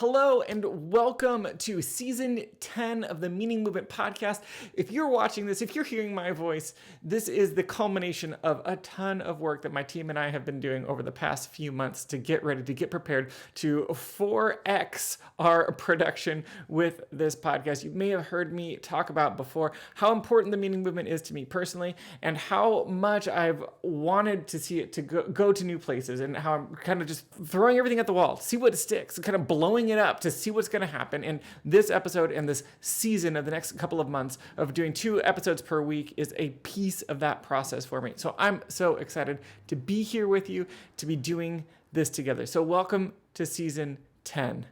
Hello and welcome to season 10 of the Meaning Movement podcast. If you're watching this, if you're hearing my voice, this is the culmination of a ton of work that my team and I have been doing over the past few months to get ready, to get prepared to 4x our production with this podcast. You may have heard me talk about before how important the Meaning Movement is to me personally and how much I've wanted to see it to go to new places, and how I'm kind of just throwing everything at the wall, see what sticks, kind of blowing it up to see what's going to happen. And this episode and this season of the next couple of months of doing 2 episodes per week is a piece of that process for me. So I'm so excited to be here with you, to be doing this together. So welcome to season 10.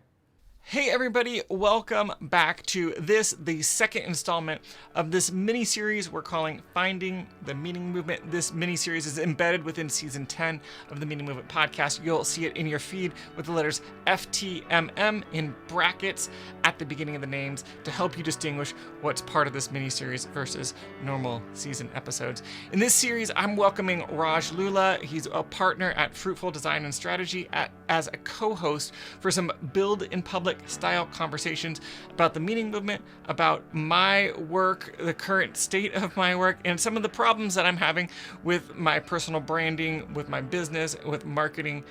Hey everybody, welcome back to the second installment of this mini-series we're calling Finding the Meaning Movement. This mini-series is embedded within season 10 of the Meaning Movement podcast. You'll see it in your feed with the letters FTMM in brackets at the beginning of the names to help you distinguish what's part of this mini-series versus normal season episodes. In this series, I'm welcoming Lulla. He's a partner at Fruitful Design and Strategy as a co-host for some build in public style conversations about the Meaning Movement, about my work, the current state of my work, and some of the problems that I'm having with my personal branding, with my business, with marketing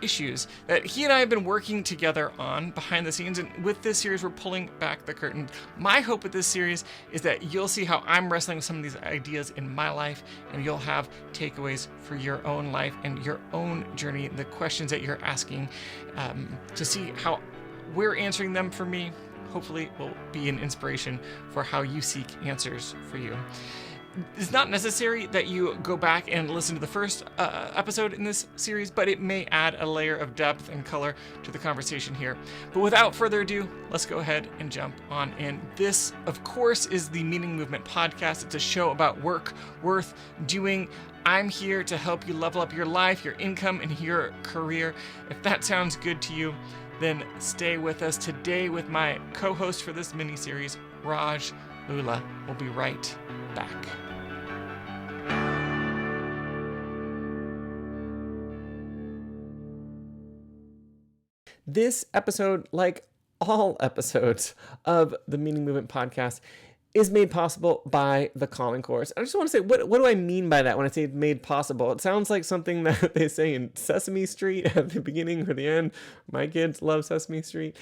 issues that he and I have been working together on behind the scenes. And with this series, we're pulling back the curtain. My hope with this series is that you'll see how I'm wrestling with some of these ideas in my life, and you'll have takeaways for your own life and your own journey, the questions that you're asking, to see how we're answering them. For me, hopefully will be an inspiration for how you seek answers for you. It's not necessary that you go back and listen to the first episode in this series, but it may add a layer of depth and color to the conversation here. But without further ado, let's go ahead and jump on in. This, of course, is the Meaning Movement podcast. It's a show about work worth doing. I'm here to help you level up your life, your income, and your career. If that sounds good to you, then stay with us today with my co-host for this mini-series, Lulla. We'll be right back. This episode, like all episodes of the Meaning Movement podcast, is made possible by the Calling Course. I just want to say, what do I mean by that when I say made possible? It sounds like something that they say in Sesame Street at the beginning or the end. My kids love Sesame Street.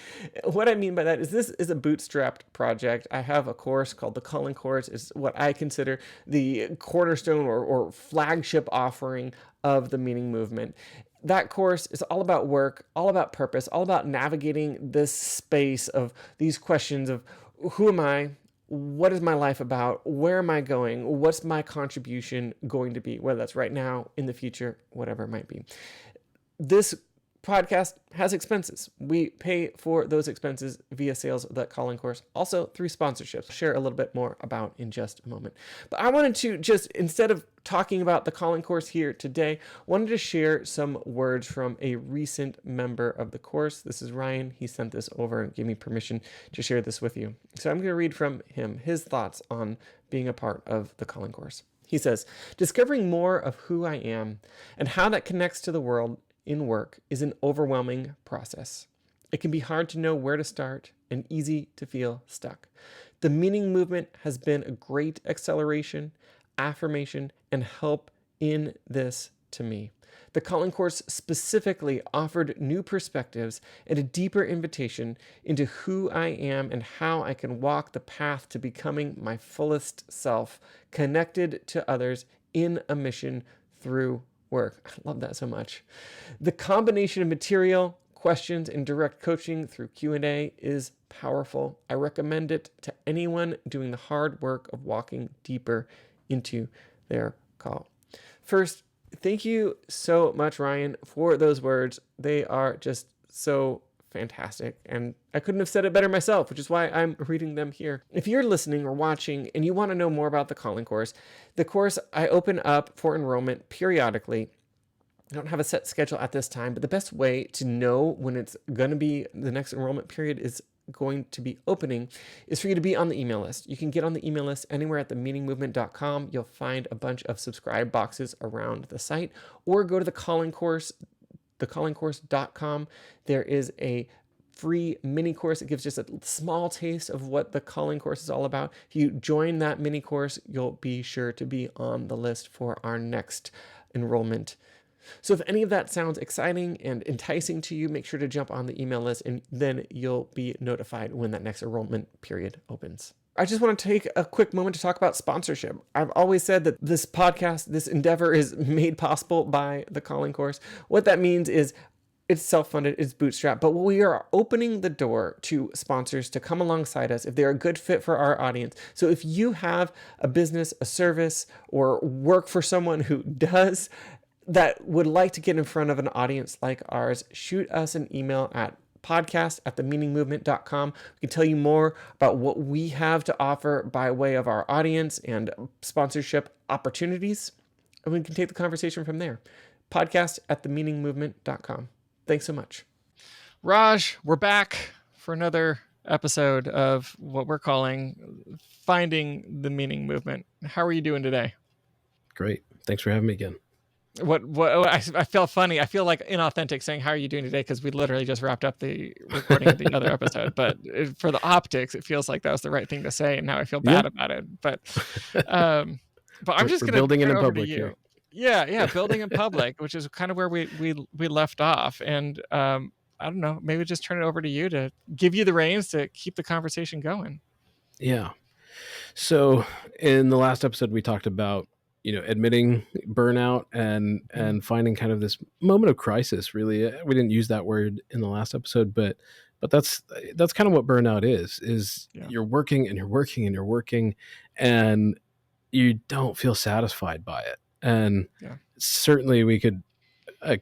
What I mean by that is this is a bootstrapped project. I have a course called the Calling Course. It's what I consider the cornerstone or flagship offering of the Meaning Movement. That course is all about work, all about purpose, all about navigating this space of these questions of who am I? What is my life about? Where am I going? What's my contribution going to be? Whether that's right now, in the future, whatever it might be. This podcast has expenses. We pay for those expenses via sales of that Calling Course, also through sponsorships. I'll share a little bit more about in just a moment. But I wanted to just, instead of talking about the Calling Course here today, wanted to share some words from a recent member of the course. This is Ryan. He sent this over and gave me permission to share this with you. So I'm going to read from him his thoughts on being a part of the Calling Course. He says, discovering more of who I am and how that connects to the world in work is an overwhelming process. It can be hard to know where to start and easy to feel stuck. The Meaning Movement has been a great acceleration, affirmation, and help in this to me. The Calling Course specifically offered new perspectives and a deeper invitation into who I am and how I can walk the path to becoming my fullest self, connected to others in a mission through work. I love that so much. The combination of material, questions, and direct coaching through Q&A is powerful. I recommend it to anyone doing the hard work of walking deeper into their call. First, thank you so much, Ryan, for those words. They are just so fantastic, and I couldn't have said it better myself, which is why I'm reading them here. If you're listening or watching and you want to know more about the Calling Course, the course I open up for enrollment periodically. I don't have a set schedule at this time, but the best way to know when it's going to be the next enrollment period is going to be opening is for you to be on the email list. You can get on the email list anywhere at themeaningmovement.com. You'll find a bunch of subscribe boxes around the site, or go to the Calling Course, thecallingcourse.com. There is a free mini course. It gives just a small taste of what the calling course is all about. If you join that mini course, you'll be sure to be on the list for our next enrollment. So if any of that sounds exciting and enticing to you, make sure to jump on the email list, and then you'll be notified when that next enrollment period opens. I just want to take a quick moment to talk about sponsorship. I've always said that this podcast, this endeavor, is made possible by the calling course. What that means is it's self-funded, it's bootstrapped, but we are opening the door to sponsors to come alongside us if they're a good fit for our audience. So if you have a business, a service, or work for someone who does, that would like to get in front of an audience like ours, shoot us an email at podcast@themeaningmovement.com. We can tell you more about what we have to offer by way of our audience and sponsorship opportunities, and we can take the conversation from there. Podcast@themeaningmovement.com. Thanks so much. Raj, we're back for another episode of what we're calling Finding the Meaning Movement. How are you doing today? Great. Thanks for having me again. I feel funny. I feel like inauthentic saying, how are you doing today? Because we literally just wrapped up the recording of the other episode. But for the optics, it feels like that was the right thing to say. And now I feel bad about it. But I'm just going to building in over public to you. here. Yeah, building in public, which is kind of where we left off. And I don't know, maybe just turn it over to you to give you the reins to keep the conversation going. Yeah. So in the last episode, we talked about, admitting burnout and finding kind of this moment of crisis. Really, we didn't use that word in the last episode, but that's kind of what burnout is. You're working and you're working and you're working, and you don't feel satisfied by it. And certainly we could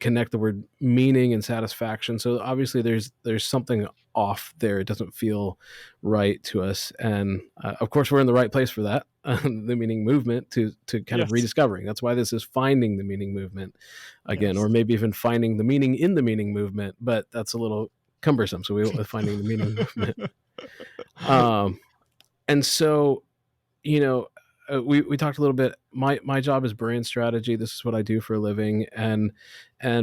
connect the word meaning and satisfaction. So obviously there's something off there. It doesn't feel right to us. And of course we're in the right place for that, the meaning movement to kind of rediscovering. That's why this is finding the meaning movement again, or maybe even finding the meaning in the meaning movement, but that's a little cumbersome. So we went with finding the meaning movement. And so, we talked a little bit. My job is brand strategy. This is what I do for a living, and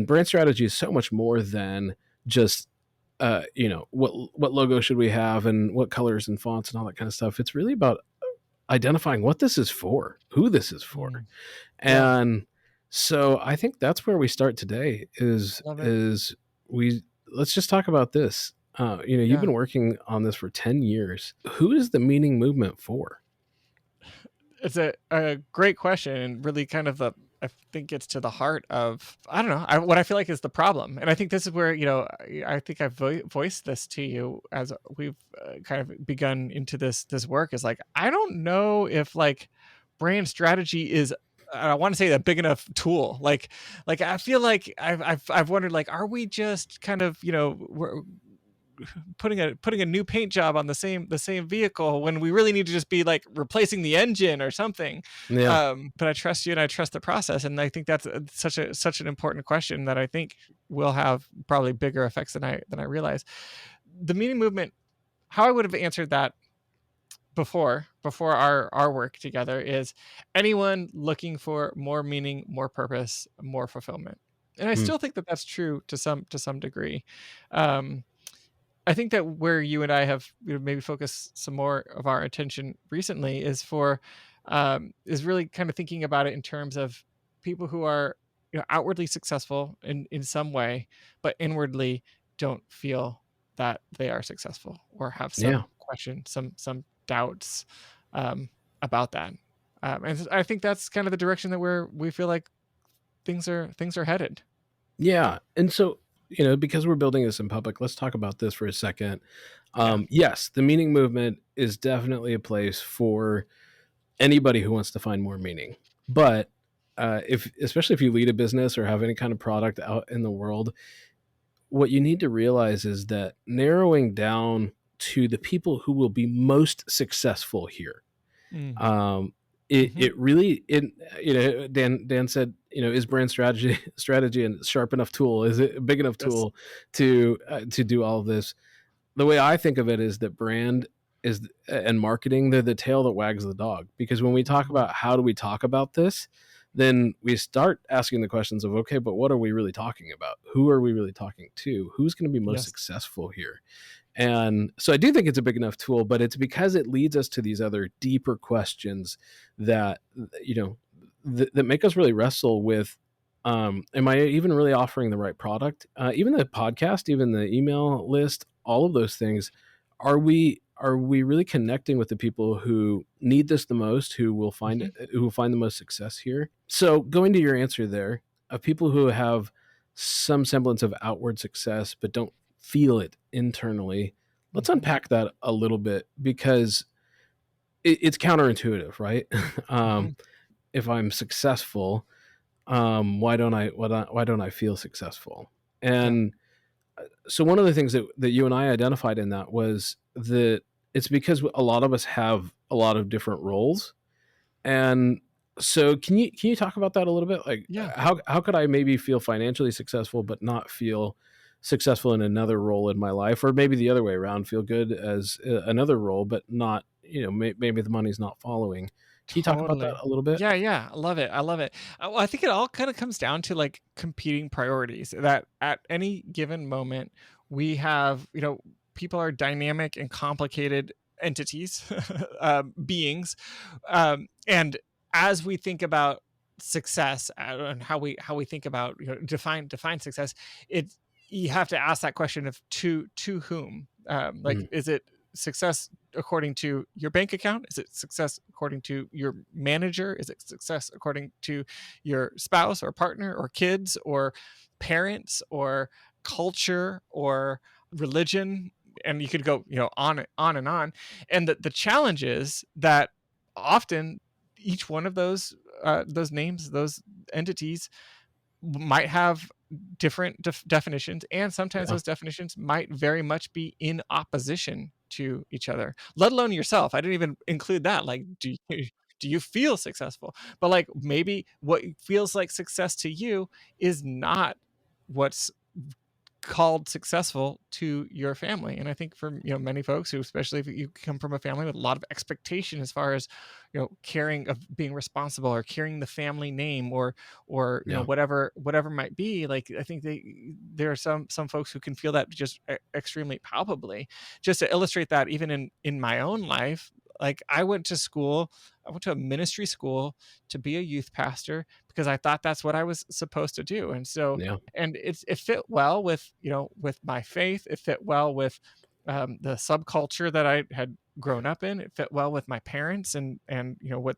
brand strategy is so much more than just what logo should we have and what colors and fonts and all that kind of stuff. It's really about identifying what this is for, who this is for, and so I think that's where we start today. Let's just talk about this. You've been working on this for 10 years. Who is the meaning movement for? It's a great question, and really kind of I think it's to the heart of, I don't know, what I feel like is the problem. And I think this is where, I think I've voiced this to you as we've kind of begun into this work, is like, I don't know if like brand strategy is, I want to say, a big enough tool. Like I feel like I've wondered, like, are we just kind of, we're putting a new paint job on the same vehicle when we really need to just be like replacing the engine or something. But I trust you and I trust the process, and I think that's such an important question that I think will have probably bigger effects than I realize. The meaning movement, how I would have answered that before our work together, is anyone looking for more meaning, more purpose, more fulfillment. And I still think that that's true to some degree. I think that where you and I have maybe focused some more of our attention recently is really kind of thinking about it in terms of people who are outwardly successful in some way, but inwardly don't feel that they are successful, or have some question, some doubts about that. And I think that's kind of the direction that we feel like things are headed. Yeah, and so, because we're building this in public, let's talk about this for a second. Yes, the meaning movement is definitely a place for anybody who wants to find more meaning. But especially if you lead a business or have any kind of product out in the world, what you need to realize is that narrowing down to the people who will be most successful here. It really, Dan said, is brand strategy and sharp enough tool? Is it a big enough tool to do all of this? The way I think of it is that brand and marketing, they're the tail that wags the dog. Because when we talk about how do we talk about this, then we start asking the questions of, okay, but what are we really talking about? Who are we really talking to? Who's going to be most Yes. successful here? And so I do think it's a big enough tool, but it's because it leads us to these other deeper questions that, you know, that make us really wrestle with, am I even really offering the right product? Even the podcast, even the email list, all of those things, are we really connecting with the people who need this the most, Hmm. who will find the most success here? So going to your answer there, of people who have some semblance of outward success but don't feel it internally, let's Hmm. unpack that a little bit, because it's counterintuitive, right? Hmm. If I'm successful, why don't I feel successful? Yeah. And so one of the things that you and I identified in that was that it's because a lot of us have a lot of different roles. And so can you talk about that a little bit? Like, Yeah. how could I maybe feel financially successful but not feel successful in another role in my life, or maybe the other way around, feel good as another role but not, maybe the money's not following. Can you talk about that Totally. a little bit? Yeah, yeah, I love it. I love it. Well, I think it all kind of comes down to like competing priorities. That at any given moment, we have, people are dynamic and complicated entities, beings, and as we think about success, and how we think about, define success, it you have to ask that question of to whom. Like, Mhm. is it success according to your bank account? Is it success according to your manager? Is it success according to your spouse or partner or kids or parents or culture or religion? And you could go, on and on. And the challenge is that often each one of those names, those entities might have different definitions, and sometimes Yeah. those definitions might very much be in opposition to each other, let alone yourself. I didn't even include that. Like, do you feel successful? But like, maybe what feels like success to you is not what's called successful to your family. And I think for, many folks who, especially if you come from a family with a lot of expectation as far as, caring, of being responsible or carrying the family name, or Yeah. whatever might be, like, I think there are some folks who can feel that just extremely palpably. Just to illustrate that, even in my own life, like, I went to a ministry school to be a youth pastor because I thought that's what I was supposed to do. And so, Yeah. and it fit well with, with my faith. It fit well with, the subculture that I had grown up in. It fit well with my parents, and what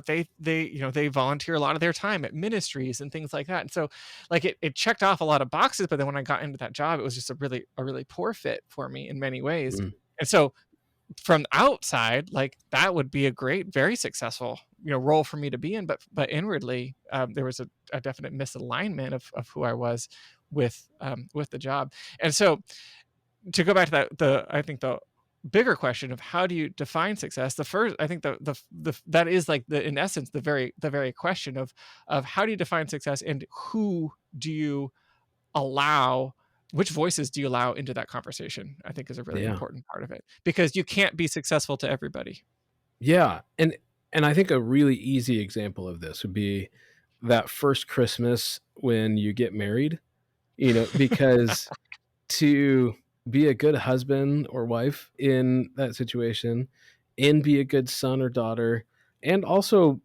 they volunteer a lot of their time at ministries and things like that. And so, like, it checked off a lot of boxes, but then when I got into that job, it was just a really poor fit for me in many ways. Mm. And so, from outside, like, that would be a great, very successful, role for me to be in, but inwardly, there was a definite misalignment of who I was with the job. And so, to go back to that, I think the bigger question of how do you define success, the first, I think, that is like, in essence, the very question of how do you define success, and who do you allow, which voices do you allow into that conversation, I think, is a really Yeah. important part of it, because you can't be successful to everybody. Yeah, and I think a really easy example of this would be that first Christmas when you get married, because to be a good husband or wife in that situation, and be a good son or daughter, and also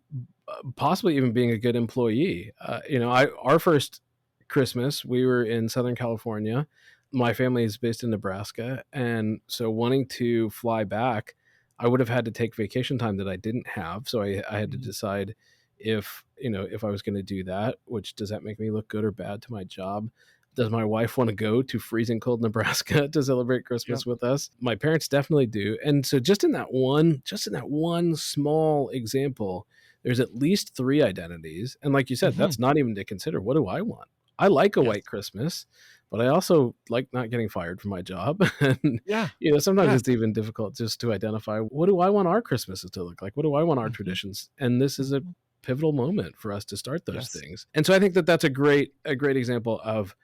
possibly even being a good employee. Our first Christmas, we were in Southern California. My family is based in Nebraska, and so wanting to fly back, I would have had to take vacation time that I didn't have. So I had to Mhm. decide if I was going to do that. Which, does that make me look good or bad to my job? Does my wife want to go to freezing cold Nebraska to celebrate Yeah. Christmas with us? My parents definitely do. And so just in that one small example, there's at least three identities. And like you said, Mhm. that's not even to consider, what do I want? I like a Yes. white Christmas, but I also like not getting fired from my job. And Yeah. sometimes Yes. it's even difficult just to identify, what do I want our Christmases to look like? What do I want our Mhm. traditions? And this is a Mhm. pivotal moment for us to start those Yes. things. And so I think that that's a great example of,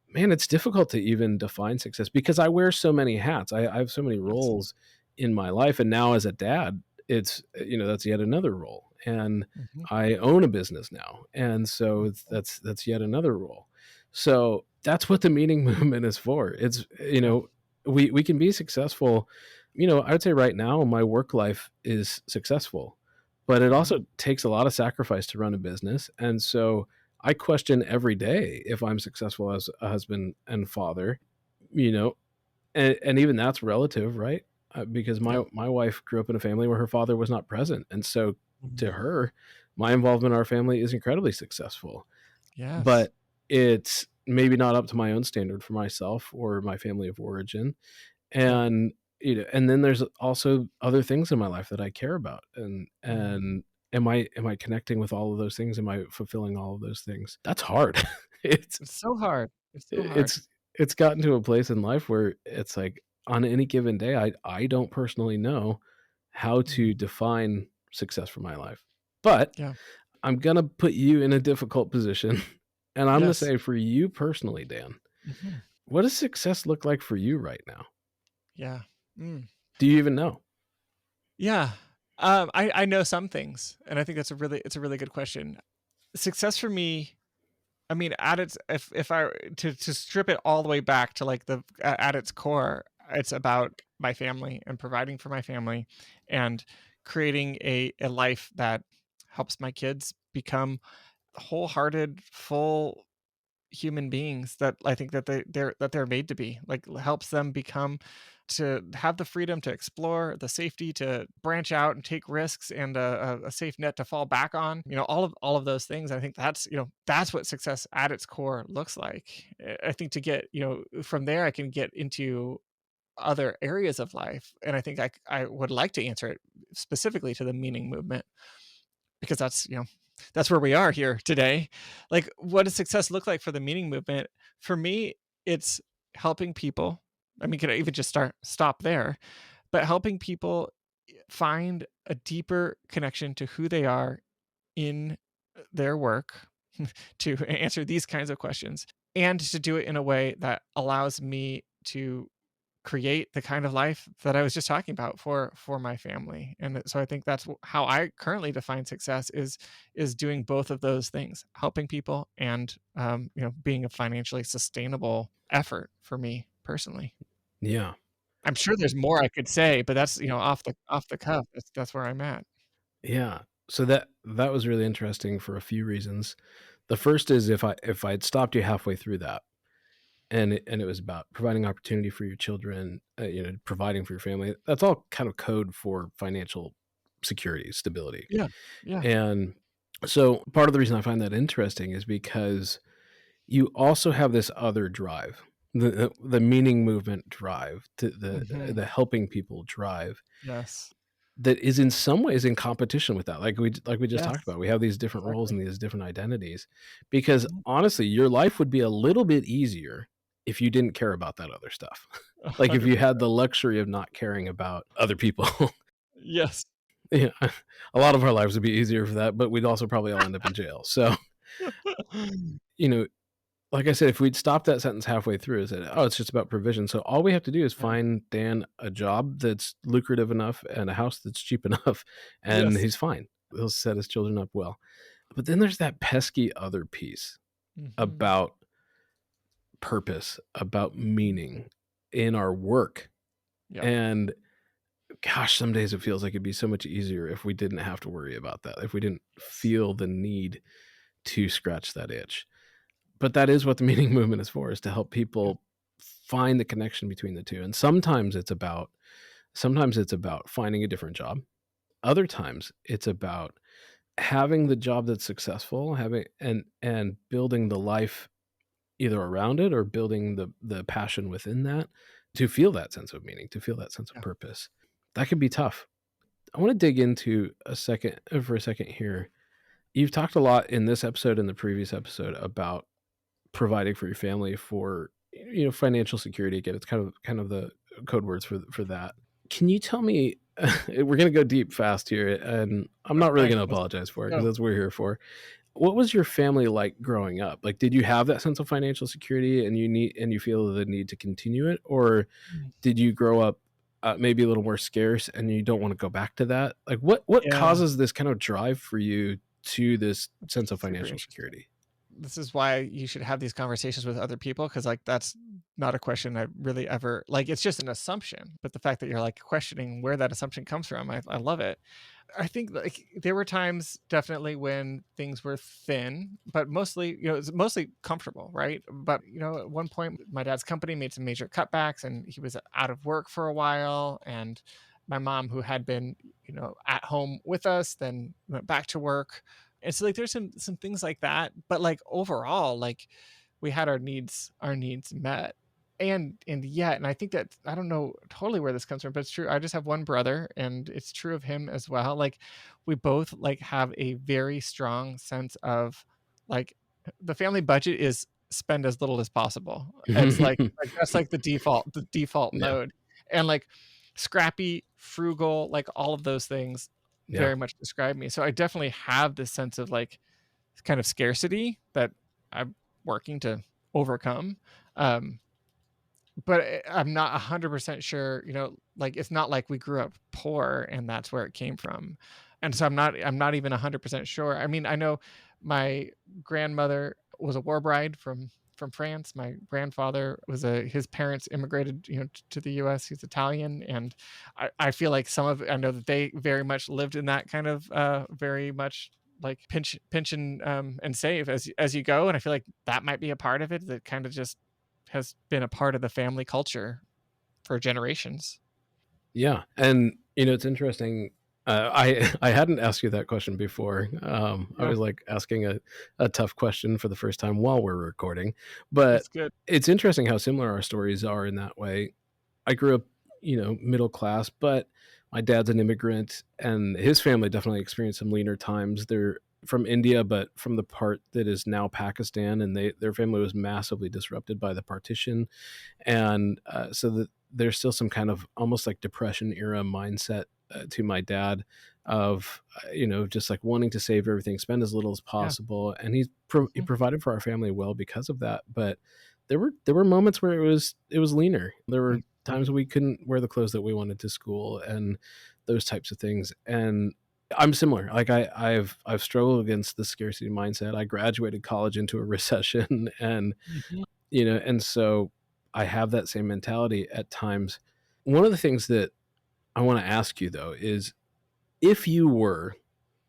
man, it's difficult to even define success because I wear so many hats. I have so many Yes. roles in my life. And now as a dad, it's, that's yet another role. And Hmm. I own a business now. And so that's yet another role. So that's what the meaning movement is for. It's, Yeah. we can be successful. I would say right now my work life is successful, but it Hmm. also takes a lot of sacrifice to run a business. And so I question every day if I'm successful as a husband and father, you know, and even that's relative, right? Because Yeah. my wife grew up in a family where her father was not present, and so to Mhm. her, my involvement in our family is incredibly successful. Yes. But it's maybe not up to my own standard for myself or my family of origin. Yeah. And and then there's also other things in my life that I care about, Mhm. and am I connecting with all of those things? Am I fulfilling all of those things? That's hard. it's It's so hard. It's so hard. it's it's gotten to a place in life where it's like on any given day, I don't personally know how Mhm. to define success for my life. But Yeah. I'm gonna put you in a difficult position, and I'm gonna Yes. say for you personally, Dan, Mhm. what does success look like for you right now? Yeah. Mm. Do you even know? Yeah. I know some things, and I think it's a really good question. Success for me, I mean, at its if I to strip it all the way back to like at its core, it's about my family and providing for my family and creating a life that helps my kids become wholehearted, full human beings that I think that they're made to be. Like helps them become to have the freedom to explore, the safety to branch out and take risks, and a safe net to fall back on. All of those things. I think that's what success at its core looks like. I think to get from there, I can get into other areas of life, and I think I would like to answer it specifically to the meaning movement because that's where we are here today. Like, what does success look like for the meaning movement? For me, it's helping people. I mean, could I even just stop there? But helping people find a deeper connection to who they are in their work to answer these kinds of questions and to do it in a way that allows me to create the kind of life that I was just talking about for my family. And so I think that's how I currently define success is doing both of those things, helping people and being a financially sustainable effort for me personally. Yeah. I'm sure there's more I could say, but that's off the cuff. That's where I'm at. Yeah. So that was really interesting for a few reasons. The first is if I'd stopped you halfway through that, and it was about providing opportunity for your children, providing for your family. That's all kind of code for financial security, stability. Yeah. Yeah. And so part of the reason I find that interesting is because you also have this other drive, the meaning movement drive, to Hmm. the helping people drive Yes. that is in some ways in competition with that. Like we just talked Yes. about. We have these different roles Exactly. and these different identities because Mhm. honestly, your life would be a little bit easier if you didn't care about that other stuff. Like if you had 100%. the luxury of not caring about other people. Yes. Yeah. A lot of our lives would be easier for that, but we'd also probably all end up in jail. So, you know, like I said, if we'd stopped that sentence halfway through and said, "Oh, it's just about provision," so all we have to do is Yeah. find Dan a job that's lucrative enough and a house that's cheap enough, and Yes. he's fine. He'll set his children up well. But then there's that pesky other piece Mhm. about purpose, about meaning in our work. Yep. And gosh, some days it feels like it'd be so much easier if we didn't have to worry about that, if we didn't Yes. feel the need to scratch that itch. But that is what the meaning movement is for, is to help Yeah. people find the connection between the two. And sometimes it's about finding a different job. Other times it's about having the job that's successful, having and building the life either around it or building the passion within that to feel that sense of meaning, to feel that sense of Yeah. purpose. That can be tough. I want to dig into for a second here. You've talked a lot in this episode and the previous episode about providing for your family for financial security. Again, it's kind of the code words for that. Can you tell me? We're gonna go deep fast here, and I'm not really Okay. gonna Let's apologize for it because go. that's what we're here for. What was your family like growing up? Like, did you have that sense of financial security, and you feel the need to continue it, or Mm. did you grow up maybe a little more scarce, and you don't want to go back to that. Like, what Yeah. causes this kind of drive for you to this It's sense of super financial interesting. security? This is why you should have these conversations with other people, because like that's not a question I really ever like. It's just an assumption, but the fact that you're like questioning where that assumption comes from, I love it. I think like there were times definitely when things were thin, but mostly, it's mostly comfortable, right? But at one point, my dad's company made some major cutbacks, and he was out of work for a while. And my mom, who had been, at home with us, then went back to work. And so like there's some things like that. But like overall, like we had our needs met. And I think that I don't know totally where this comes from, but it's true. I just have one brother, and it's true of him as well. Like we both like have a very strong sense of like the family budget is spend as little as possible. It's like that's like the default Yeah, mode. And like scrappy, frugal, like all of those things yeah, very much describe me. So I definitely have this sense of like kind of scarcity that I'm working to overcome. Um, but I'm not 100% sure, like it's not like we grew up poor and that's where it came from. And so I'm not even 100% sure. I mean, I know my grandmother was a war bride from France. My grandfather was his parents immigrated, to the US. He's Italian. And I feel like I know that they very much lived in that kind of very much like pinch and save as you go. And I feel like that might be a part of it that kind of just has been a part of the family culture for generations. yeah. And it's interesting. I hadn't asked you that question before. I Yeah, was like asking a tough question for the first time while we're recording, but it's good. it's interesting how similar our stories are in that way. I grew up, middle class, but my dad's an immigrant, and his family definitely experienced some leaner times. They're from India, but from the part that is now Pakistan, and their family was massively disrupted by the partition, and so that there's still some kind of almost like depression era mindset to my dad of just like wanting to save everything, spend as little as Yeah. possible, and he Mhm, provided for our family well because of that. But there were moments where it was leaner. There were mhm. times we couldn't wear the clothes that we wanted to school and those types of things. And I'm similar. Like I've struggled against the scarcity mindset. I graduated college into a recession, and Mhm. and so I have that same mentality at times. One of the things that I want to ask you though is, if you were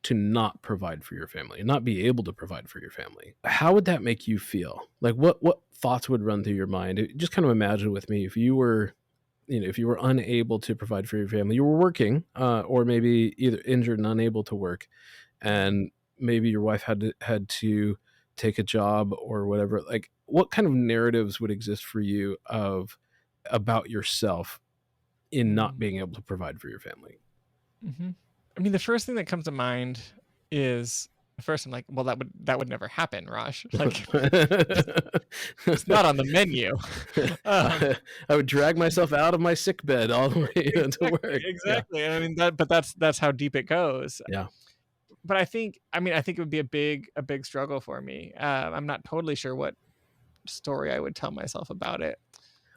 to not provide for your family and not be able to provide for your family, how would that make you feel? Like what thoughts would run through your mind? Just kind of imagine with me, if you were, if you were unable to provide for your family, you were working, or maybe either injured and unable to work, Mhm. and maybe your wife had to take a job or whatever. Like, what kind of narratives would exist for you of about yourself in not Mm. being able to provide for your family? Mhm. I mean, the first thing that comes to mind is first I'm like, "Well, that would never happen, Raj." Like, it's not on the menu. Um, I would drag myself out of my sick bed all the way into exactly, work. Yeah, exactly. And I mean, that's how deep it goes. yeah. But I think it would be a big struggle for me. I'm not totally sure what story I would tell myself about it.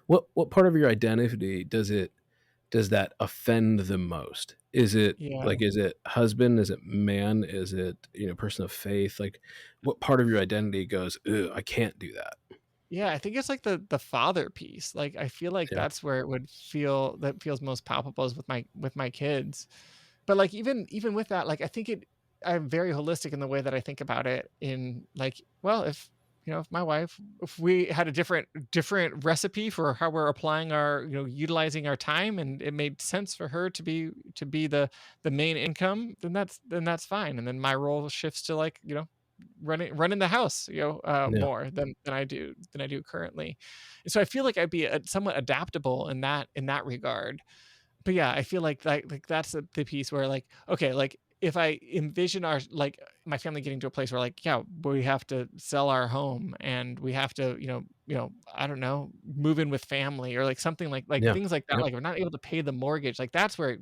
What part of your identity does that offend the most? Yeah. Is it husband? Is it man? Is it, person of faith? Like, what part of your identity goes, "Ugh, I can't do that." Yeah, I think it's like the father piece. Like I feel like Yeah, that's where that feels most palpable is with my kids. But like even with that, like I think I'm very holistic in the way that I think about it in like, well, if my wife, if we had a different recipe for how we're applying utilizing our time, and it made sense for her to be the main income, then that's fine. And then my role shifts to like, running the house, yeah, more than I do currently. And so I feel like I'd be somewhat adaptable in that regard. But yeah, I feel like that's the piece where like, okay, like if I envision our like my family getting to a place where like, yeah, we have to sell our home and we have to, I don't know, move in with family or like something like yeah, things like that. yep, Like we're not able to pay the mortgage. Like that's where it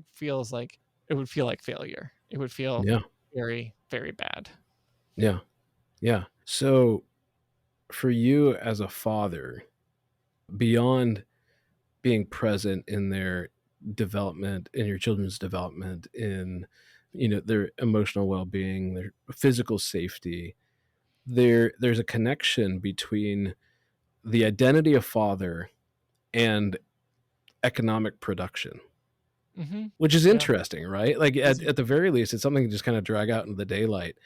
would feel like failure. It would feel yeah, very, very bad. yeah, yeah. So, for you as a father, beyond being present in there, development, in your children's development, in their emotional well-being, their physical safety. There's a connection between the identity of father and economic production, Mhm. which is Yeah. interesting, right? Like Is at the very least, it's something to just kind of drag out into the daylight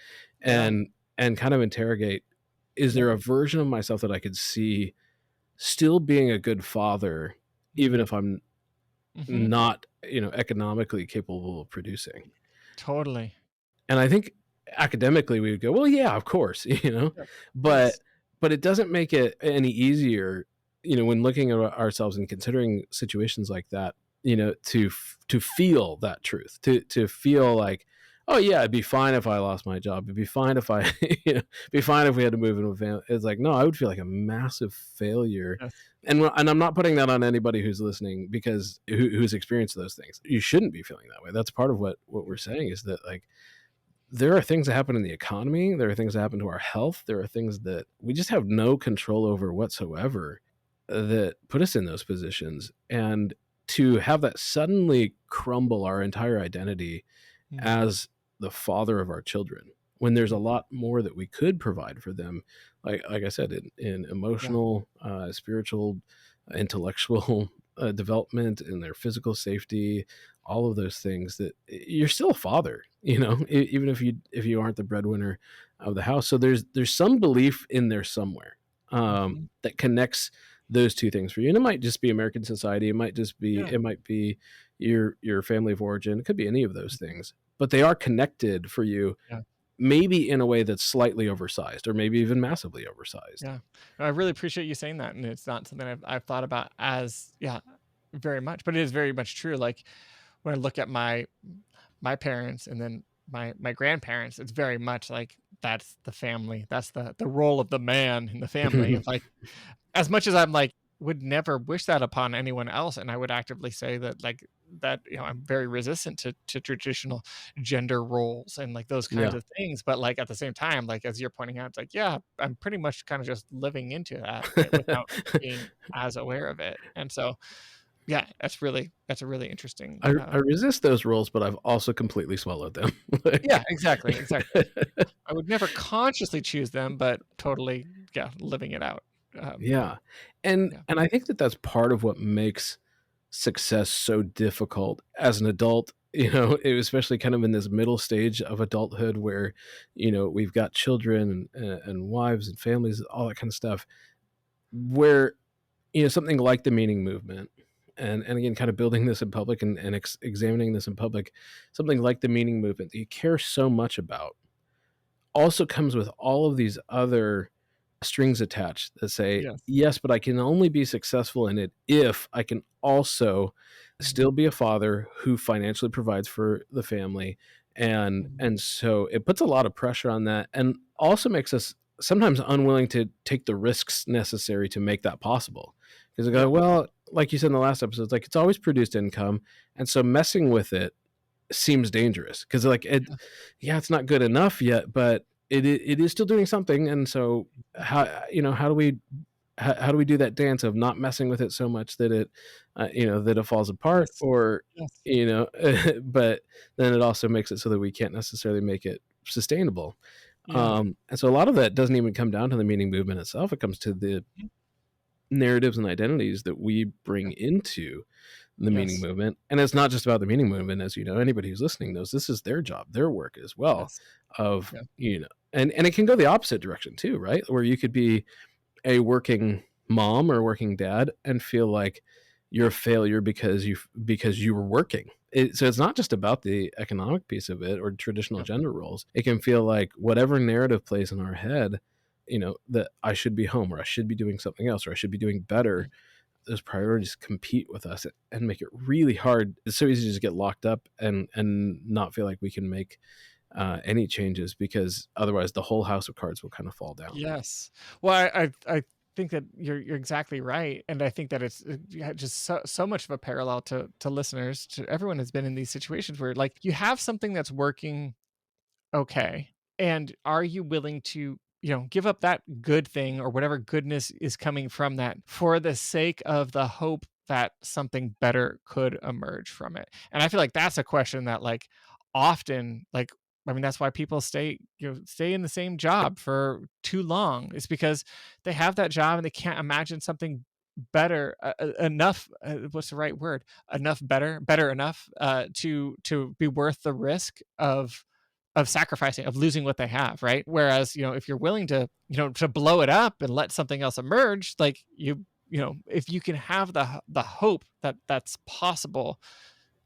Yeah. and kind of interrogate, is Yeah. there a version of myself that I could see still being a good father, even Mm. if I'm Mhm. not, economically capable of producing? Totally. And I think academically we would go, well, yeah, of course, Yeah. but Yes. it doesn't make it any easier, when looking at ourselves and considering situations like that, to feel that truth, to feel like, oh yeah, it'd be fine if I lost my job, it'd be fine if I, be fine if we had to move into a family. It's like, no, I would feel like a massive failure. Yes. And I'm not putting that on anybody who's listening, because who's experienced those things. You shouldn't be feeling that way. That's part of what we're saying, is that, like, there are things that happen in the economy, there are things that happen to our health, there are things that we just have no control over whatsoever, that put us in those positions, and to have that suddenly crumble our entire identity Mm. as the father of our children, when there's a Mm. lot more that we could provide for them, like I said, in Yeah. emotional, spiritual, intellectual, development, in their physical safety, all of those things, that you're still a father, even if you aren't the breadwinner of the house. So there's some belief in there somewhere, Mhm. that connects those two things for you. And it might just be American society, Yeah. it might be your family of origin, it could be any of those Mhm. things, but they are connected for you, Yeah. maybe in a way that's slightly oversized, or maybe even massively oversized. Yeah. I really appreciate you saying that, and it's not something I've thought about as yeah, very much, but it is very much true. Like, when I look at my parents and then my grandparents, it's very much like that's the family. That's the role of the man in the family. It's like, as much as I'm like, would never wish that upon anyone else, and I would actively say that, like, that, I'm very resistant to traditional gender roles and, like, those kinds Yeah. of things, but, like, at the same time, like, as you're pointing out, it's like, yeah, I'm pretty much kinda just living into that, without being as aware of it, and so, yeah, that's a really interesting, I resist those rules, but I've also completely swallowed them. yeah, Like exactly, exactly. I would never consciously choose them, but totally, yeah, living it out. Yeah, and Yeah. I think that that's part of what makes success so difficult as an adult, especially kind of in this middle stage of adulthood, where, we've got children and wives and families, all that kind of stuff, where, something like the meaning movement, and again, kind of building this in public, and examining this in public, something like the meaning movement that you care so much about, also comes with all of these other strings attached that say, Yes. yes, but I can only be successful in it if I can also Mhm, still be a father who financially provides for the family. And mhm. so it puts a lot of pressure on that, and also makes us sometimes unwilling to take the risks necessary to make that possible. Because I go, Yeah. well, like you said in the last episode, it's like, it's always produced income. And so messing with it seems dangerous, because, like, Yeah. yeah, it's not good enough yet, but it is still doing something. And so how do we, how do we do that dance of not messing with it so much that that it falls apart, Yes. or Yes. you know but then it also makes it so that we can't necessarily make it sustainable. Yeah. And so a lot of that doesn't even come down to the meaning movement itself. It comes to the Mhm. narratives and identities that we bring Yeah. into the meaning Yes. movement. And it's not just about the meaning movement, as anybody who's listening knows, this is their job, their work as well, Yes. of, Yeah. and it can go the opposite direction too, right? Where you could be a working mom or working dad and feel like you're a failure because you were working. So it's not just about the economic piece of it or traditional Yeah. gender roles. It can feel like whatever narrative plays in our head, that I should be home, or I should be doing something else, or I should be doing better. Mhm. Those priorities compete with us and make it really hard. It's so easy to just get locked up and not feel like we can make any changes, because otherwise the whole house of cards will kind of fall down. Yes. Well, I think that you're exactly right, and I think that it's, yeah, just so much of a parallel to listeners, to everyone has been in these situations where, like, you have something that's working okay, and are you willing to, give up that good thing or whatever goodness is coming from that for the sake of the hope that something better could emerge from it? And I feel like that's a question that like often like I mean that's why people stay in the same job for too long. It's because they have that job and they can't imagine something better enough what's the right word, enough better enough to be worth the risk of sacrificing, of losing what they have, right? Whereas, if you're willing to, to blow it up and let something else emerge, like if you can have the hope that that's possible,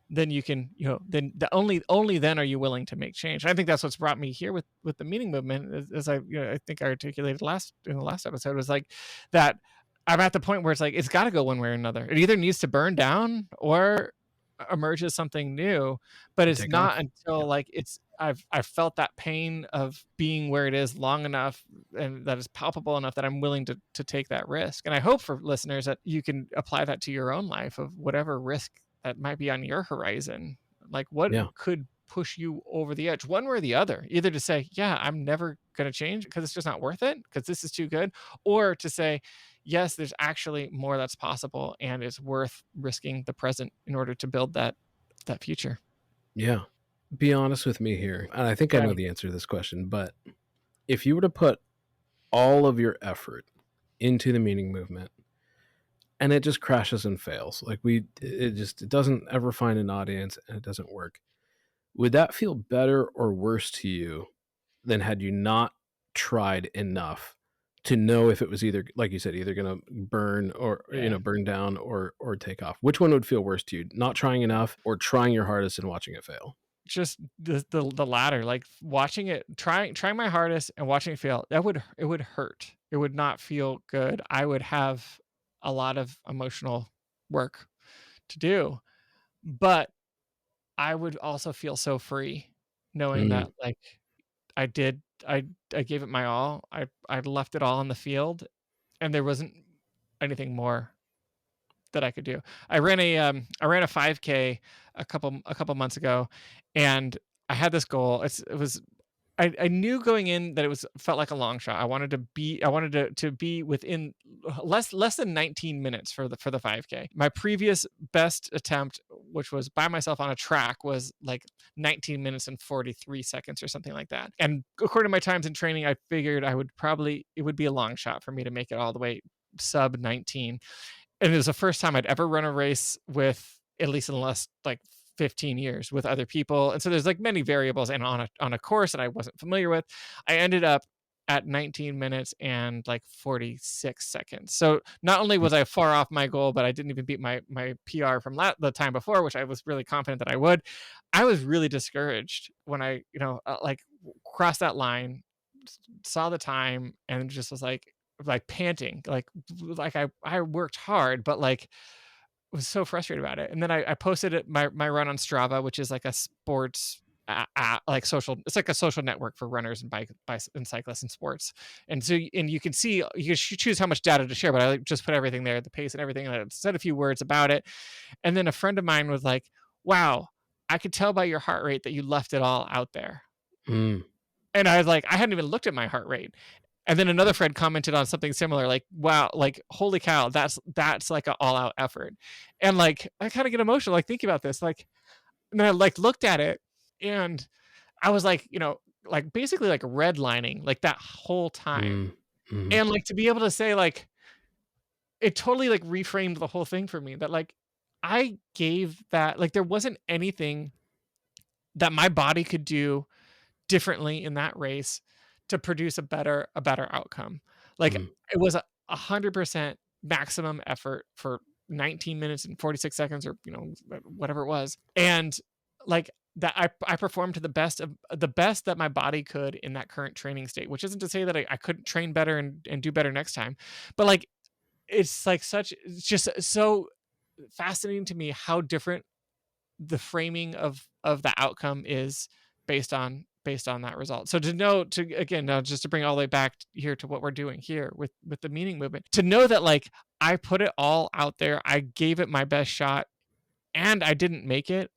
then you can, then only then are you willing to make change. And I think that's what's brought me here with the meaning movement, as I, I think I articulated in the last episode, was like that I'm at the point where it's like it's got to go one way or another. It either needs to burn down or emerge as something new, but And it's take not off. until Yeah. like I've felt that pain of being where it is long enough and that is palpable enough that I'm willing to take that risk. And I hope for listeners that you can apply that to your own life of whatever risk that might be on your horizon. Like what Yeah. could push you over the edge, one way or the other, either to say, yeah, I'm never going to change because it's just not worth it because this is too good, or to say, yes, there's actually more that's possible and it's worth risking the present in order to build that future. Yeah. Be honest with me here. And I think I know Right. the answer to this question, but if you were to put all of your effort into the meaning movement and it just crashes and fails, like it doesn't ever find an audience and it doesn't work, would that feel better or worse to you than had you not tried enough to know if it was either, like you said, either going to burn or, Yeah. burn down or take off? Which one would feel worse to you? Not trying enough or trying your hardest and watching it fail? Just the latter, like watching it, trying my hardest and watching it fail. It would hurt. It would not feel good. I would have a lot of emotional work to do, but I would also feel so free knowing Mm, that like I did I gave it my all. I left it all on the field and there wasn't anything more that I could do. I ran a 5K a couple months ago, and I had this goal. I knew going in that felt like a long shot. I wanted to be within less than 19 minutes for the 5K. My previous best attempt, which was by myself on a track, was like 19 minutes and 43 seconds or something like that. And according to my times in training, I figured it would be a long shot for me to make it all the way sub 19. And it was the first time I'd ever run a race with, at least in the last like 15 years, with other people. And so there's like many variables, and on a course that I wasn't familiar with, I ended up at 19 minutes and like 46 seconds. So not only was I far off my goal, but I didn't even beat my PR from the time before, which I was really confident that I would. I was really discouraged when I, like crossed that line, saw the time, and just was like panting, like I worked hard, but like was so frustrated about it. And then I posted my run on Strava, which is like a sports like social. It's like a social network for runners and bike and cyclists and sports. And so and you can see you can choose how much data to share, but I like just put everything there, the pace and everything. And I said a few words about it. And then a friend of mine was like, "Wow, I could tell by your heart rate that you left it all out there." mm, And I was like, I hadn't even looked at my heart rate. And then another friend commented on something similar, like, wow, like, holy cow, that's like an all out effort. And like, I kind of get emotional, like thinking about this. Like, and then I like looked at it and I was like, like basically like redlining like that whole time. mm, mhm, And like to be able to say, like, it totally like reframed the whole thing for me that like I gave that, like, there wasn't anything that my body could do differently in that race to produce a better outcome. Like mm, it was 100% maximum effort for 19 minutes and 46 seconds, or whatever it was. And like that I performed to the best that my body could in that current training state, which isn't to say that I couldn't train better and do better next time. But like it's just so fascinating to me how different the framing of the outcome is based on that result. So to know, to again, now just to bring all the way back here to what we're doing here with the meaning movement, to know that like I put it all out there, I gave it my best shot, and I didn't make it.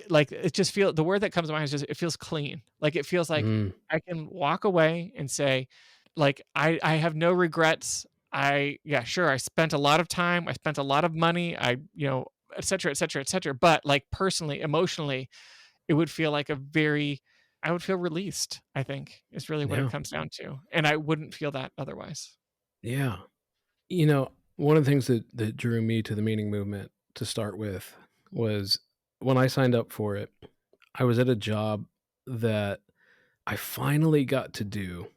Like it just feel the word that comes to mind is just it feels clean. Like it feels like mm, I can walk away and say, like I have no regrets. sure, I spent a lot of time, I spent a lot of money, et cetera, et cetera, et cetera. But like personally, emotionally, it would feel like I would feel released, I think is really what it Yeah. comes down to. And I wouldn't feel that otherwise. Yeah. You know, one of the things that drew me to the meaning movement to start with was when I signed up for it, I was at a job that I finally got to do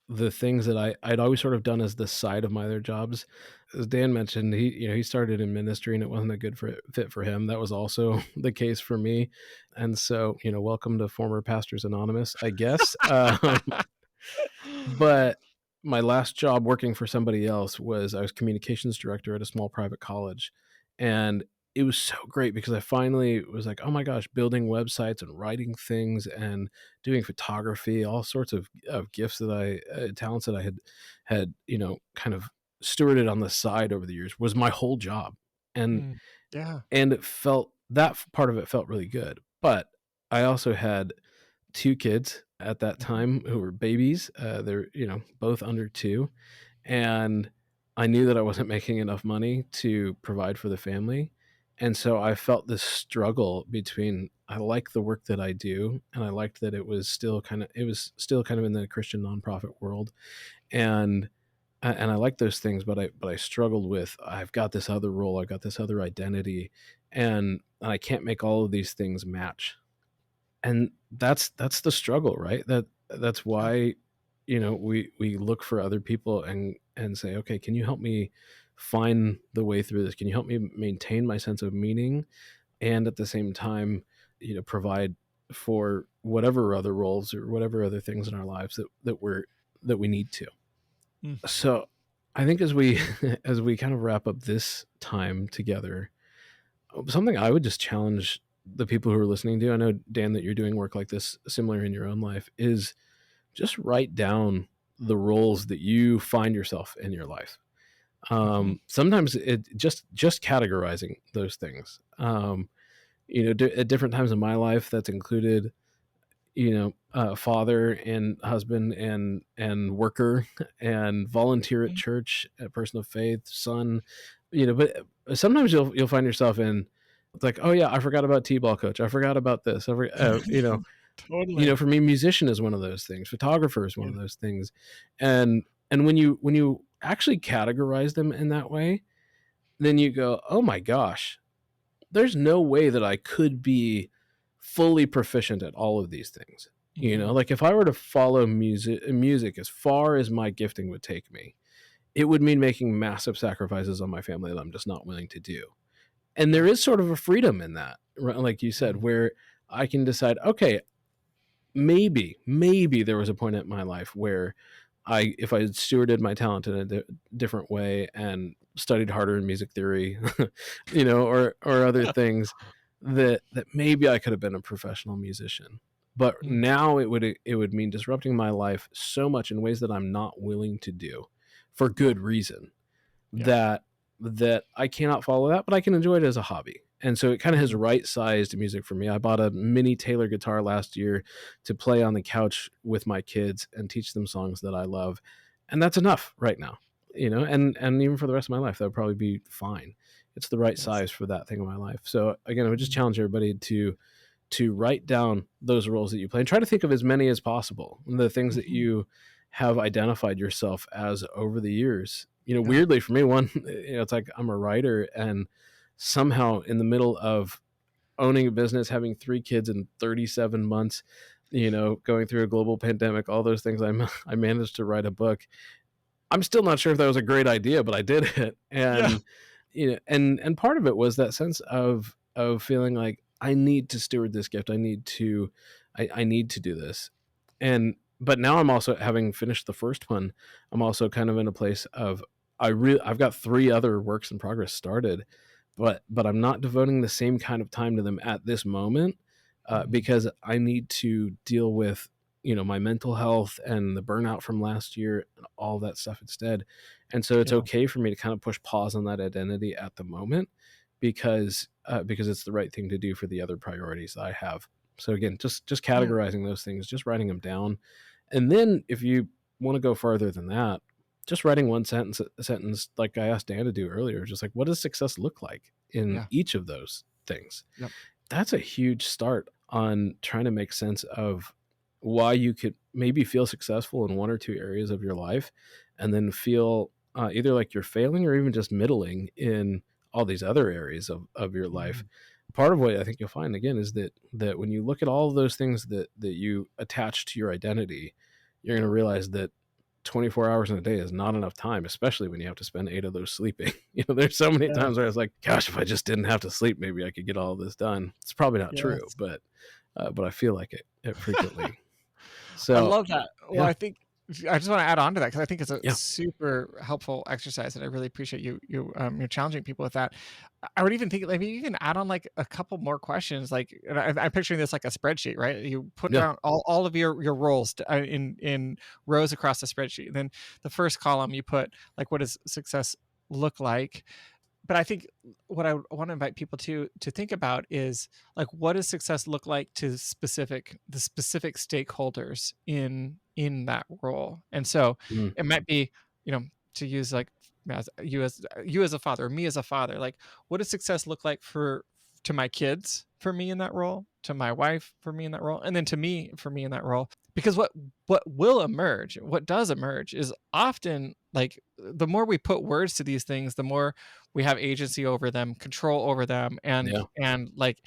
the things that I'd always sort of done as the side of my other jobs. As Dan mentioned, he started in ministry and it wasn't a good fit for him. That was also the case for me. And so, welcome to Former Pastors Anonymous, I guess. But my last job working for somebody else was I was communications director at a small private college. And it was so great because I finally was like, oh my gosh, building websites and writing things and doing photography, all sorts of gifts talents that I had, kind of stewarded on the side over the years was my whole job. And Mm, yeah. and that part of it felt really good. But I also had two kids at that Mhm. time who were babies. They're, both under two. And I knew that I wasn't making enough money to provide for the family. And so I felt this struggle between I like the work that I do and I liked that it was still kind of in the Christian nonprofit world. And I like those things, but I struggled with I've got this other role, I've got this other identity, and I can't make all of these things match. And that's the struggle, right? That's Yeah. why, we look for other people and say, okay, can you help me find the way through this? Can you help me maintain my sense of meaning and at the same time, provide for whatever other roles or whatever other things in our lives that we need to. Mm. So I think as we as we kind of wrap up this time together, something I would just challenge the people who are listening to, I know, Dan, that you're doing work like this similar in your own life, is just write down the roles that you find yourself in your life. Mhm. Sometimes it just categorizing those things. At different times in my life, that's included, father and husband and worker and volunteer at Mm. church, a person of faith, son, but sometimes you'll find yourself in, it's like, oh yeah, I forgot about t-ball coach, I forgot about this, Totally. for me, musician is one of those things, photographer is one Yeah. of those things. And when you actually categorize them in that way, then you go, oh my gosh, there's no way that I could be fully proficient at all of these things. Mhm. Like if I were to follow music as far as my gifting would take me, it would mean making massive sacrifices on my family that I'm just not willing to do. And Yeah. there is sort of a freedom in that, right? Like you said, Mhm. where I can decide, okay, maybe there was a point in my life where if I had stewarded my talent in a different way and studied harder in music theory, or other things, that maybe I could have been a professional musician. But Mm. now it would mean disrupting my life so much in ways that I'm not willing to do for Yeah. good reason, Yeah. that I cannot follow that, but I can enjoy it as a hobby. And so it kind of has Mhm. right-sized music for me. I bought a mini Taylor guitar last year to play on the couch with my kids and teach them songs that I love. And that's enough right now. And even for the rest of my life, that would probably be fine. It's the right Yes. size for that thing in my life. So again, I would just Mhm. challenge everybody to write down those roles that you play and try to think of as many as possible. The things that Mhm. you have identified yourself as over the years. Yeah. Weirdly for me, one, it's like I'm a writer, and somehow in the middle of owning a business, having 3 kids in 37 months, going through a global pandemic, all those things, I managed to write a book. I'm still not sure if that was a great idea, but I did it. Yeah. And part of it was that sense of feeling like I need to steward this gift. I need to do this. But now I'm also, having finished the first one, I'm also kind of in a place of I've got 3 other works in progress started, but I'm not devoting the same kind of time to them at this moment, Mhm. because I need to deal with, my mental health and the burnout from last year and all that stuff instead. And so it's Yeah. okay for me to kind of push pause on that identity at the moment, because it's the right thing to do for the other priorities that I have. So again, just Yeah. categorizing those things, just writing them down. And then if you want to go farther than that, just writing one sentence like I asked Dan to do earlier, just like, what does success look like in Yeah. each of those things? Yep. That's a huge start on trying to make sense of why you could maybe feel successful in one or two areas of your life and then feel either like you're failing or even just middling in all these other areas of your life. Part of what I think you'll find again is that when you look at all of those things that you attach to your identity, you're going to realize that 24 hours in a day is not enough time, especially when you have to spend 8 of those sleeping. There's so many times where I was like, gosh, if I just didn't have to sleep, maybe I could get all of this done. It's probably not true, but I feel like it frequently. So I love that. Well, yeah. I think I just want to add on to that because I think it's a Yeah. super helpful exercise, and I really appreciate you're challenging people with that. I would even think maybe you can add on like a couple more questions. Like, and I'm picturing this like a spreadsheet, right? You put down all of your roles in rows across the spreadsheet. And then the first column you put like, what does success look like? But I think what I want to invite people to think about is like, what does success look like to the specific stakeholders in that role? And so it might be, to use like as you as a father, or me as a father, like, what does success look like to my kids for me in that role, to my wife for me in that role, and then to me for me in that role? Because what does emerge is often like the more we put words to these things, the more we have agency over them, control over them, and like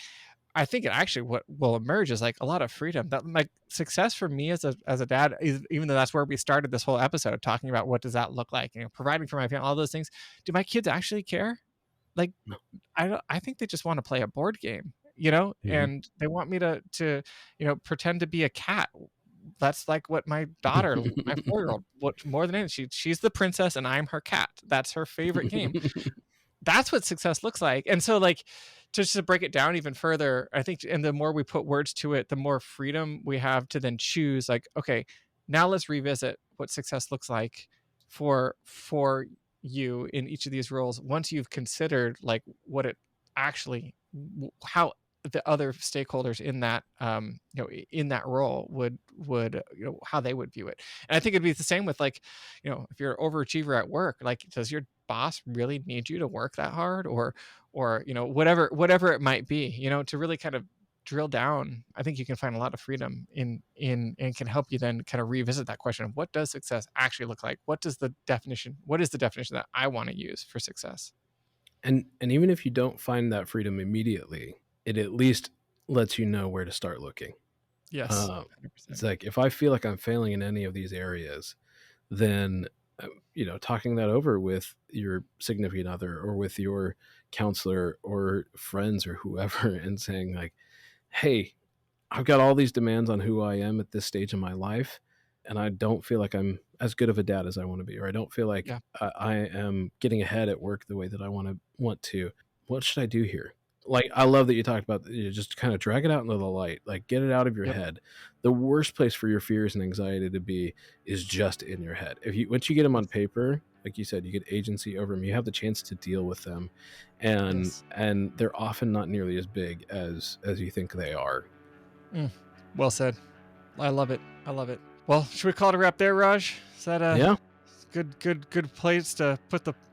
I think what will emerge is like a lot of freedom. That like success for me as a dad, even though that's where we started this whole episode talking about what does that look like, providing for my family, all those things. Do my kids actually care? Like, No. I think they just want to play a board game, and they want me to pretend to be a cat. That's like what my daughter, my 4-year-old, what more than anything, she's the princess and I'm her cat. That's her favorite game. That's what success looks like. And so like, just to break it down even further, I think, and the more we put words to it, the more freedom we have to then choose like, okay, now let's revisit what success looks like for you in each of these roles. Once you've considered like what it actually, how the other stakeholders in that, in that role would, how they would view it. And I think it'd be the same with like, if you're an overachiever at work, like, does your boss really need you to work that hard, or whatever it might be, to really kind of drill down. I think you can find a lot of freedom in and can help you then kind of revisit that question of what does success actually look like? What is the definition that I want to use for success? And even if you don't find that freedom immediately, it at least lets you know where to start looking. Yes. It's like, if I feel like I'm failing in any of these areas, then, talking that over with your significant other or with your counselor or friends or whoever and saying like, hey, I've got all these demands on who I am at this stage of my life, and I don't feel like I'm as good of a dad as I want to be, or I don't feel like I am getting ahead at work the way that I want to. What should I do here? Like, I love that you talked about just kind of drag it out into the light, like get it out of your head. The worst place for your fears and anxiety to be is just in your head. Once you get them on paper, like you said, you get agency over them. You have the chance to deal with them, and they're often not nearly as big as you think they are. Well said. I love it. Well, should we call it a wrap there, Raj? Is that a good place to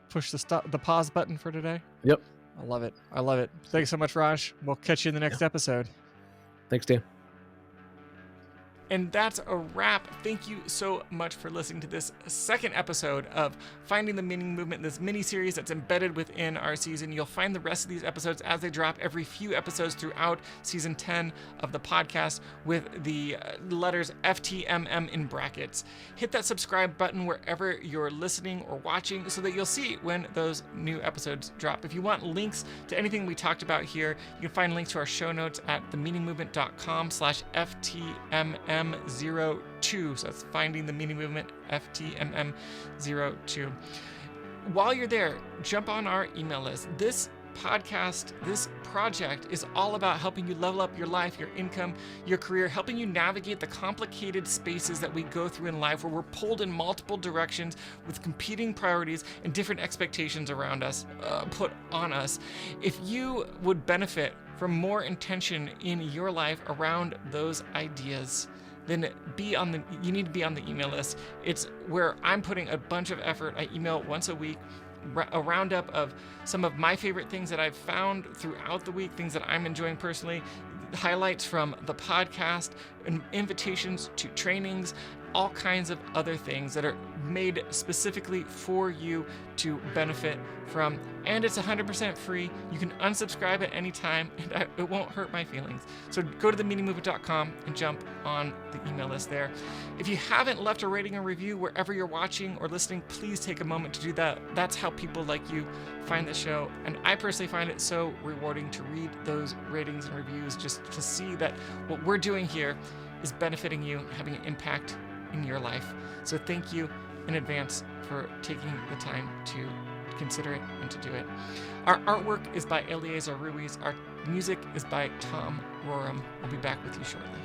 push the pause button for today? Yep. I love it. Thanks so much, Raj. We'll catch you in the next episode. Thanks, Dan. And that's a wrap. Thank you so much for listening to this second episode of Finding the Meaning Movement, this mini-series that's embedded within our season. You'll find the rest of these episodes as they drop every few episodes throughout season 10 of the podcast with the letters FTMM in brackets. Hit that subscribe button wherever you're listening or watching so that you'll see when those new episodes drop. If you want links to anything we talked about here, you can find links to our show notes at themeaningmovement.com/FTMM 02. So that's Finding the Meaning Movement, FTMM 02. While you're there, jump on our email list. This podcast, this project is all about helping you level up your life, your income, your career, helping you navigate the complicated spaces that we go through in life where we're pulled in multiple directions with competing priorities and different expectations around us, put on us. If you would benefit from more intention in your life around those ideas, then you need to be on the email list. It's where I'm putting a bunch of effort. I email once a week, a roundup of some of my favorite things that I've found throughout the week, things that I'm enjoying personally, highlights from the podcast, and invitations to trainings, all kinds of other things that are made specifically for you to benefit from. And it's 100% free. You can unsubscribe at any time, and it won't hurt my feelings. So go to themeaningmovement.com and jump on the email list there. If you haven't left a rating or review wherever you're watching or listening, please take a moment to do that. That's how people like you find the show. And I personally find it so rewarding to read those ratings and reviews, just to see that what we're doing here is benefiting you, having an impact in your life. So thank you in advance for taking the time to consider it and to do it. Our artwork is by Eleazar Ruiz. Our music is by Tom Roram. We'll be back with you shortly.